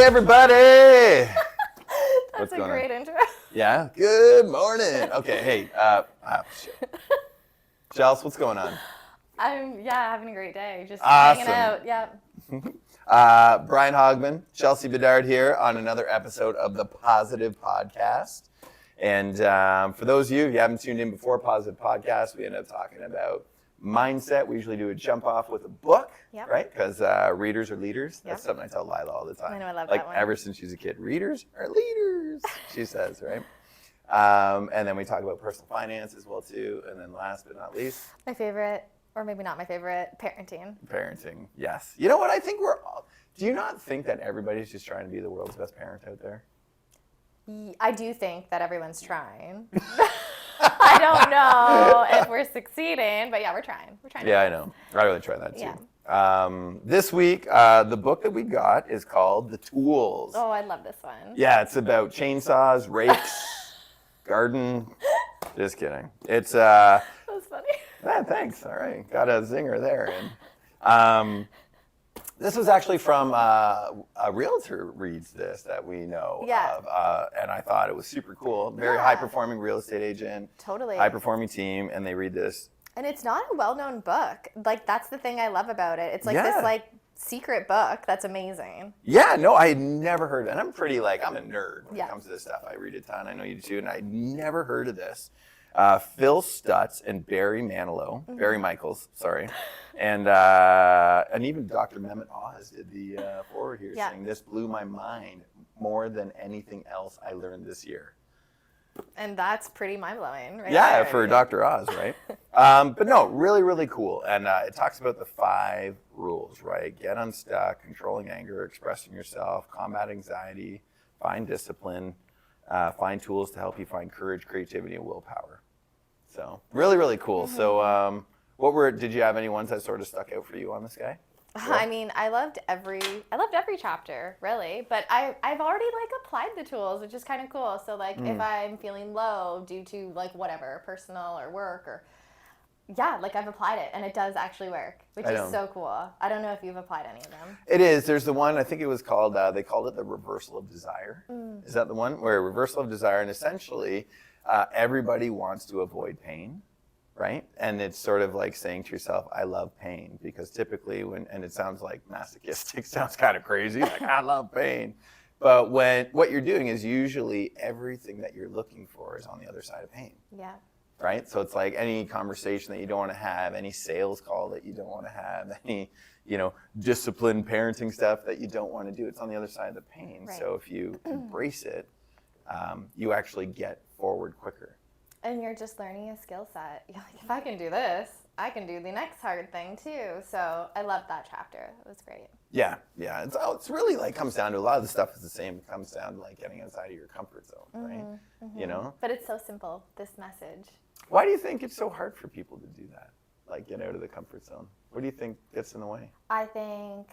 Hey, everybody! That's a great intro. Yeah? Good morning. Okay, hey, shit. Chels, what's going on? I'm having a great day. Just Awesome. hanging out. Yeah. Brian Hogman, Chelsea Bedard here on another episode of the Positive Podcast. And for those of you who haven't tuned in before, Positive Podcast, we end up talking about mindset. We usually do a jump off with a book, right? Because readers are leaders. That's something I tell Lila all the time. I know, I love like that one. Ever since she's a kid, readers are leaders, she says, right? And then we talk about personal finance as well too. And then last but not least, my favorite, or maybe not my favorite, parenting. Parenting, yes. You know what? I think we're all. Do you not think that everybody's just trying to be the world's best parent out there? I do think that everyone's trying. I don't know if we're succeeding, but yeah, we're trying. We're trying. Yeah, I know. I really try that too. Yeah. This week, the book that we got is called The Tools. Oh, I love this one. Yeah, it's about chainsaws, rakes, garden. Just kidding. It's That was funny. thanks. All right, got a zinger there. And this was actually from a realtor reads this that we know of, and I thought it was super cool. Very high-performing real estate agent. Totally. High-performing team, and they read this. And it's not a well-known book. Like, that's the thing I love about it. It's like this, like, secret book that's amazing. Yeah, no, I had never heard of it. And I'm pretty, I'm a nerd when it comes to this stuff. I read a ton. I know you do too. And I never heard of this. Phil Stutz and Barry Michels, sorry. And even Dr. Mehmet Oz did the forward here saying, this blew my mind more than anything else I learned this year. And that's pretty mind-blowing, right? Yeah, for Dr. Oz, right? But no, really, really cool. And it talks about the 5 rules, right? Get unstuck, controlling anger, expressing yourself, combat anxiety, find discipline, find tools to help you find courage, creativity, and willpower. So really, really cool. Mm-hmm. So did you have any ones that sort of stuck out for you on this guy? Yeah. I mean, I loved every chapter, really, but I've already applied the tools, which is kind of cool. So if I'm feeling low due to whatever, personal or work or I've applied it and it does actually work, which is so cool. I don't know if you've applied any of them. It is. There's the one, I think it was called, they called it the reversal of desire. Is that the one? Where reversal of desire, and essentially everybody wants to avoid pain. Right? And it's sort of like saying to yourself, I love pain, because typically and it sounds like masochistic, sounds kind of crazy, like I love pain. But what you're doing is usually everything that you're looking for is on the other side of pain. Yeah. Right? So it's like any conversation that you don't want to have, any sales call that you don't want to have, any, disciplined parenting stuff that you don't want to do, it's on the other side of the pain. Right. So if you embrace it, you actually get forward quicker. And you're just learning a skill set. You're like, if I can do this, I can do the next hard thing too. So I loved that chapter. It was great. Yeah. It's really comes down to a lot of the stuff is the same. It comes down to getting outside of your comfort zone, right? Mm-hmm. But it's so simple, this message. Why do you think it's so hard for people to do that? Get out of the comfort zone? What do you think gets in the way? I think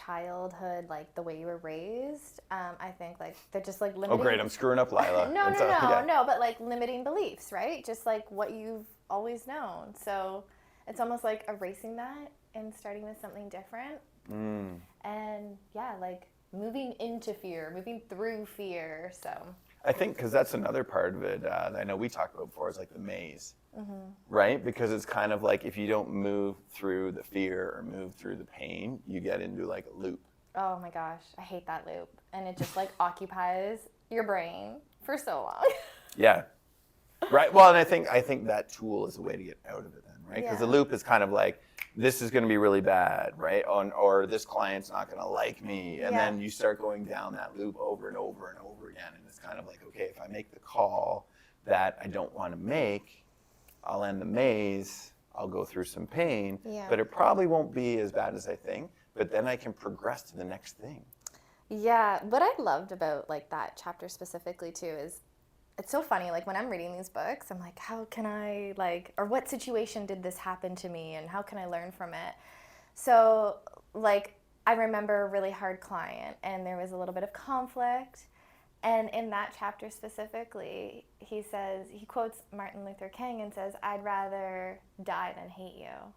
childhood, the way you were raised, I think they're just limiting. Oh great, I'm screwing up Lila. No, but limiting beliefs, right? Just what you've always known. So it's almost like erasing that and starting with something different. And moving into fear, moving through fear. So I think because that's another part of it that I know we talked about before is the maze. Right? Because it's kind of if you don't move through the fear or move through the pain, you get into a loop. Oh my gosh, I hate that loop. And it just occupies your brain for so long. Yeah. Right. Well, and I think that tool is a way to get out of it then, right? Because the loop is kind of this is going to be really bad, right? Or this client's not going to like me. And then you start going down that loop over and over and over again. And it's kind of okay, if I make the call that I don't want to make, I'll end the maze, I'll go through some pain, but it probably won't be as bad as I think, but then I can progress to the next thing. Yeah, what I loved about that chapter specifically too is it's so funny, when I'm reading these books, I'm how can I or what situation did this happen to me and how can I learn from it? So I remember a really hard client and there was a little bit of conflict. And in that chapter specifically, he quotes Martin Luther King and says, I'd rather die than hate you.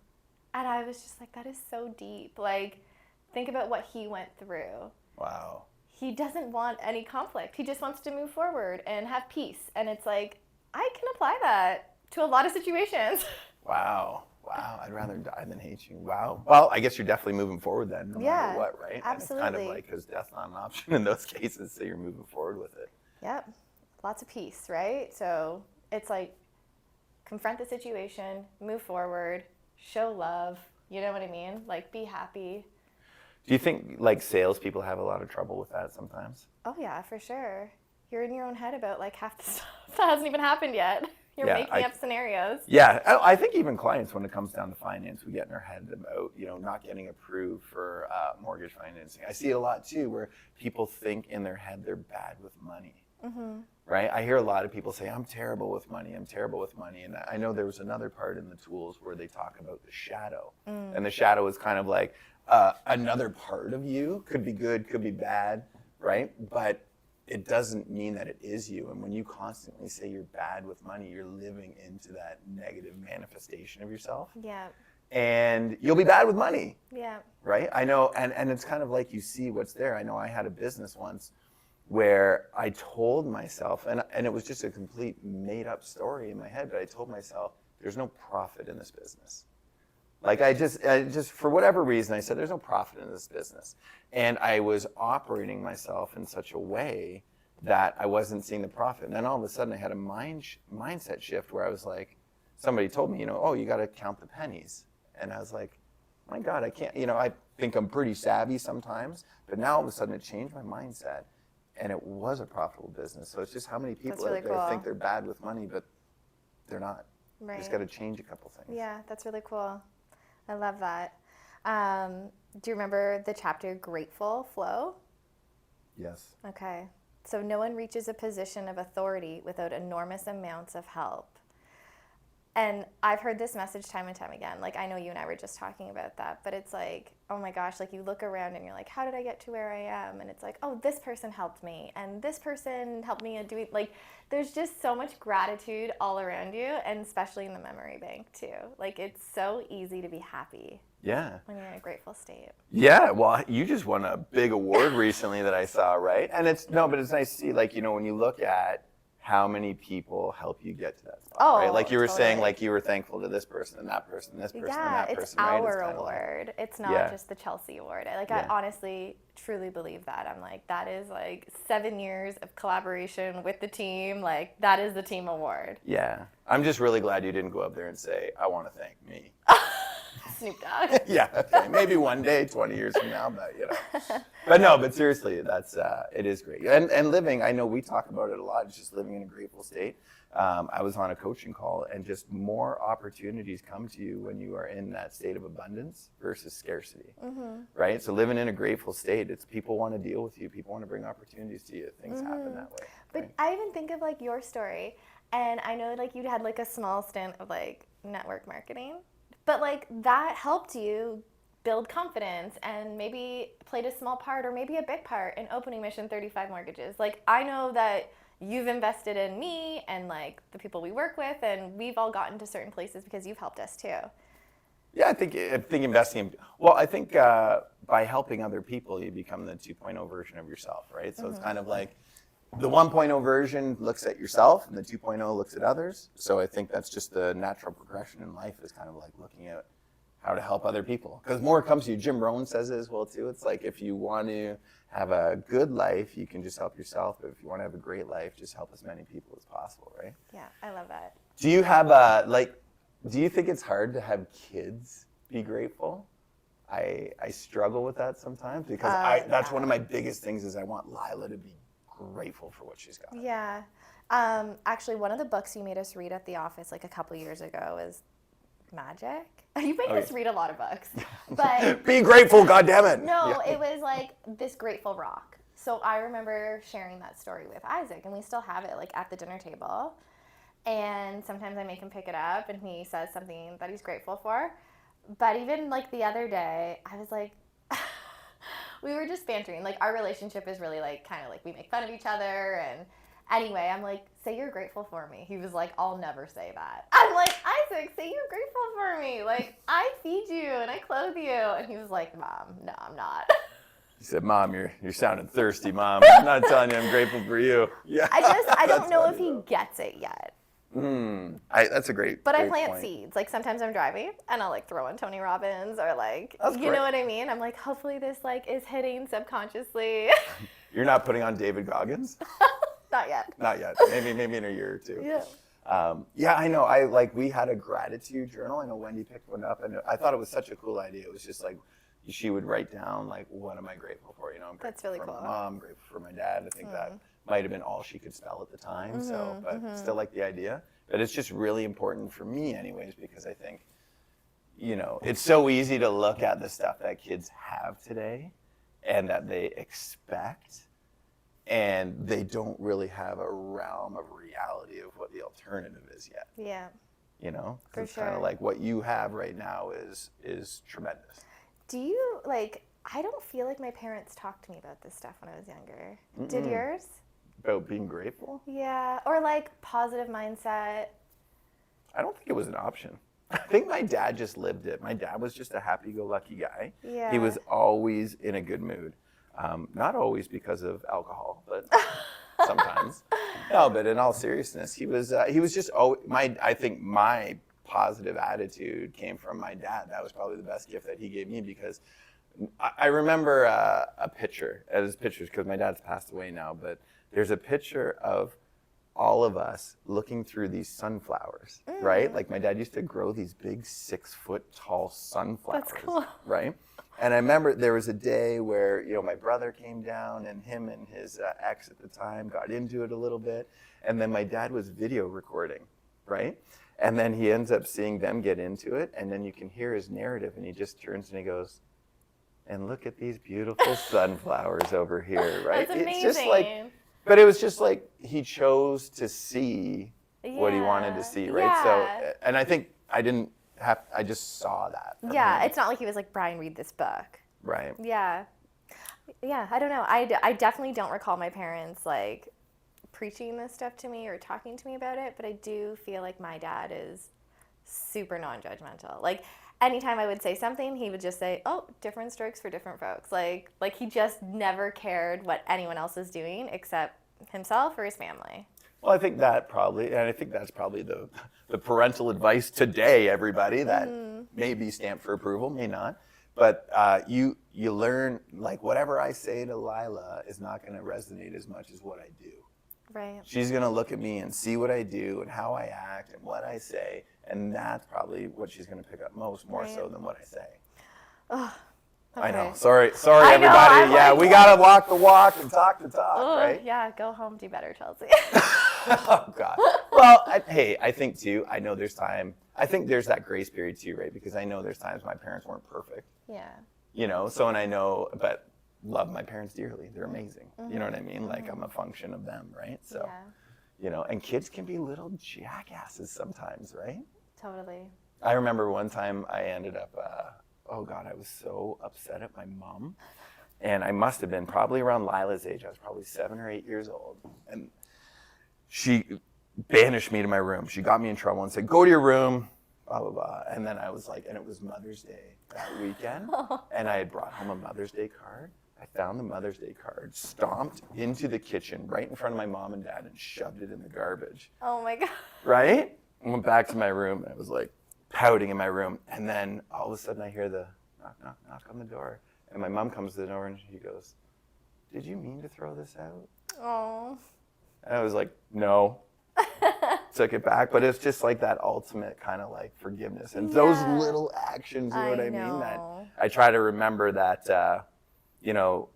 And I was just that is so deep. Think about what he went through. Wow. He doesn't want any conflict. He just wants to move forward and have peace. And it's like, I can apply that to a lot of situations. Wow. Wow. I'd rather die than hate you. Wow. Well, I guess you're definitely moving forward then, no matter what, right? Absolutely. And it's kind of like, because death's not an option in those cases, so you're moving forward with it. Yep. Lots of peace, right? So it's like, confront the situation, move forward, show love. You know what I mean? Like, be happy. Do you think like salespeople have a lot of trouble with that sometimes? Oh yeah, for sure. You're in your own head about like half the stuff that hasn't even happened yet. You're making up scenarios. Yeah, I think even clients, when it comes down to finance, we get in our head about, not getting approved for mortgage financing. I see it a lot too, where people think in their head they're bad with money. Mm-hmm. Right? I hear a lot of people say, I'm terrible with money, I'm terrible with money. And I know there was another part in the tools where they talk about the shadow. And the shadow is kind of like another part of you, could be good, could be bad, right? But it doesn't mean that it is you. And when you constantly say you're bad with money, you're living into that negative manifestation of yourself. Yeah. And you'll be bad with money. Yeah. Right? I know, and it's kind of like you see what's there. I know I had a business once where I told myself, and it was just a complete made up story in my head, but I told myself, there's no profit in this business. Like I just for whatever reason, I said, there's no profit in this business. And I was operating myself in such a way that I wasn't seeing the profit. And then all of a sudden I had a mindset shift where I was like, somebody told me, oh, you got to count the pennies. And I was like, my God, I can't, I think I'm pretty savvy sometimes, but now all of a sudden it changed my mindset. And it was a profitable business. So it's just how many people really out there think they're bad with money, but they're not. Right. You just got to change a couple things. Yeah, that's really cool. I love that. Do you remember the chapter Grateful Flow? Yes. Okay. So no one reaches a position of authority without enormous amounts of help. And I've heard this message time and time again. Like, I know you and I were just talking about that, but it's like, oh my gosh, like you look around and you're like, how did I get to where I am? And it's like, oh, this person helped me and this person helped me do it. Like, there's just so much gratitude all around you, and especially in the memory bank too. Like, it's so easy to be happy. Yeah. When you're in a grateful state. Yeah, well, you just won a big award recently that I saw, right? And but it's nice to see, like, when you look at how many people help you get to that spot, right? Like you were saying, like you were thankful to this person and that person and this person and that person, it's right? our award. It's not just the Chelsea award. I honestly, truly believe that. I'm like, that is like 7 years of collaboration with the team. Like, that is the team award. Yeah. I'm just really glad you didn't go up there and say, I want to thank me. Snoop Dogg. Yeah, okay. Maybe one day, 20 years from now, but But no, but seriously, that's it is great. And living, I know we talk about it a lot, it's just living in a grateful state. I was on a coaching call, and just more opportunities come to you when you are in that state of abundance versus scarcity, right? So living in a grateful state, it's people want to deal with you, people want to bring opportunities to you, things happen that way. But right? I even think of like your story, and I know like you'd had like a small stint of like network marketing. But like that helped you build confidence and maybe played a small part or maybe a big part in opening Mission 35 Mortgages. Like, I know that you've invested in me and like the people we work with, and we've all gotten to certain places because you've helped us too. Yeah, I think investing, I think by helping other people, you become the 2.0 version of yourself, right? So it's kind of like the 1.0 version looks at yourself and the 2.0 looks at others. So I think that's just the natural progression in life, is kind of like looking at how to help other people. Because more comes to you. Jim Rohn says it as well too. It's like, if you want to have a good life, you can just help yourself. But if you want to have a great life, just help as many people as possible, right? Yeah, I love that. Do you have do you think it's hard to have kids be grateful? I struggle with that sometimes, because that's one of my biggest things, is I want Lila to be grateful for what she's got. Yeah. Actually, one of the books you made us read at the office like a couple years ago is Magic. You make us read a lot of books. But be grateful, goddammit. No, it was like this grateful rock. So I remember sharing that story with Isaac, and we still have it like at the dinner table. And sometimes I make him pick it up and he says something that he's grateful for. But even like the other day, I was like, we were just bantering. Like, our relationship is really like kind of like we make fun of each other. And anyway, I'm like, say you're grateful for me. He was like, I'll never say that. I'm like, Isaac, say you're grateful for me. Like, I feed you and I clothe you. And he was like, Mom, no, I'm not. He said, Mom, you're sounding thirsty, Mom. I'm not telling you I'm grateful for you. Yeah. I don't know if he gets it yet. That's a great But I great plant point. seeds. Like sometimes I'm driving and I'll like throw on Tony Robbins or like, That's you great. know what I mean? I'm like, hopefully this like is hitting subconsciously. You're not putting on David Goggins? Not yet. Not yet. Maybe in a year or two. Yeah. Yeah, I know. We had a gratitude journal. I know Wendy picked one up, and I thought it was such a cool idea. It was just like she would write down like, what am I grateful for? You know, I'm grateful That's really for cool. my mom, grateful for my dad. I think that might have been all she could spell at the time. But still like the idea. But it's just really important for me, anyways, because I think, you know, it's so easy to look at the stuff that kids have today, and that they expect. And they don't really have a realm of reality of what the alternative is yet. Yeah. You know? For It's kind sure. of like what you have right now is tremendous. Do you like, I don't feel like my parents talked to me about this stuff when I was younger. Did yours? About being grateful? Yeah. Or like positive mindset. I don't think it was an option. I think my dad just lived it. My dad was just a happy-go-lucky guy. Yeah. He was always in a good mood. Not always because of alcohol, but sometimes. No, but in all seriousness, he was just I think my positive attitude came from my dad. That was probably the best gift that he gave me, because I remember a picture, as pictures, because my dad's passed away now, but there's a picture of all of us looking through these sunflowers, right? Like my dad used to grow these big 6-foot tall sunflowers, That's cool. right? And I remember there was a day where, you know, my brother came down and him and his ex at the time got into it a little bit. And then my dad was video recording, right? And then he ends up seeing them get into it. And then you can hear his narrative, and he just turns and he goes, and look at these beautiful sunflowers over here, right? That's amazing. It's just like, but it was just like he chose to see what he wanted to see, right? Yeah. So, and I think I just saw that. from Yeah. him. It's not like he was like, Brian, read this book. Right. Yeah. Yeah. I don't know. I definitely don't recall my parents like preaching this stuff to me or talking to me about it, but I do feel like my dad is super non-judgmental. Like anytime I would say something, he would just say, "Oh, different strokes for different folks." Like he just never cared what anyone else was doing except himself or his family. Well, I think that's probably the parental advice today, everybody, that may be stamped for approval, may not. But you learn, like, whatever I say to Lila is not going to resonate as much as what I do. Right. She's going to look at me and see what I do and how I act and what I say, and that's probably what she's going to pick up more so than what I say. Oh, okay. I know. Sorry, I know, everybody. I'm Yeah, like, we got to walk the walk and talk the talk, Oh, right? yeah, go home, do better, Chelsea. Oh, God. Well, I think, too, I know there's time. I think there's that grace period, too, right? Because I know there's times my parents weren't perfect. Yeah. You know, so, and I know, but love my parents dearly. They're amazing. You know what I mean? Like, I'm a function of them, right? So, Yeah, you know, and kids can be little jackasses sometimes, right? totally. I remember one time I ended up, oh, God, I was so upset at my mom. And I must have been probably around Lila's age. I was probably 7 or 8 years old. And she banished me to my room. She got me in trouble and said, go to your room, blah, blah, blah. And then I was like, and it was Mother's Day that weekend. And I had brought home a Mother's Day card. I found the Mother's Day card, stomped into the kitchen right in front of my mom and dad, and shoved it in the garbage. Oh my God. Right? I went back to my room, and I was like pouting in my room. And then all of a sudden I hear the knock, knock, knock on the door. And my mom comes to the door and she goes, did you mean to throw this out? Oh. And I was like, no. Took it back. But it's just like that ultimate kind of like forgiveness. And those little actions, you know what I mean? That I try to remember that, you know,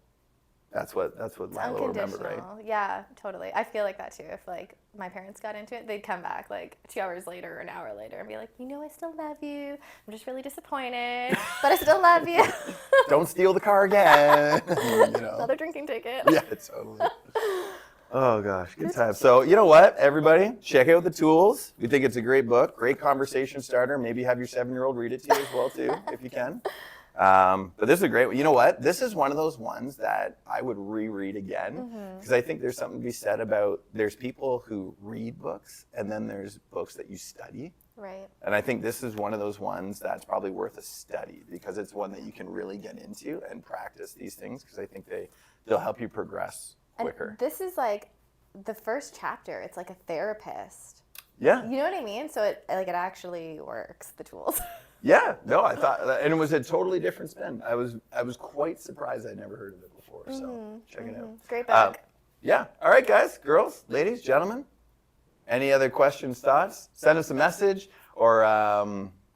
that's what Lila will remember, right? Yeah, totally. I feel like that too. If like my parents got into it, they'd come back like 2 hours later or an hour later and be like, you know, I still love you. I'm just really disappointed, but I still love you. Don't steal the car again. You know? Another drinking ticket. Yeah, totally. Oh gosh, good time. So you know what, everybody, check out the tools. We think it's a great book, great conversation starter. Maybe have your 7-year-old read it to you as well too, if you can. But this is a great one. You know what? This is one of those ones that I would reread again, because I think there's something to be said about, there's people who read books and then there's books that you study. Right. And I think this is one of those ones that's probably worth a study because it's one that you can really get into and practice these things because I think they'll help you progress quicker. And this is like the first chapter. It's like a therapist. Yeah. You know what I mean? So it actually works, the tools. Yeah. No, I thought, and it was a totally different spin. I was quite surprised I'd never heard of it before. So check it out. Great book. Yeah. All right, guys, girls, ladies, gentlemen. Any other questions, thoughts? Send us a message or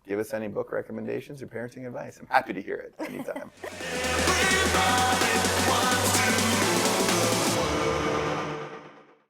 give us any book recommendations or parenting advice. I'm happy to hear it anytime.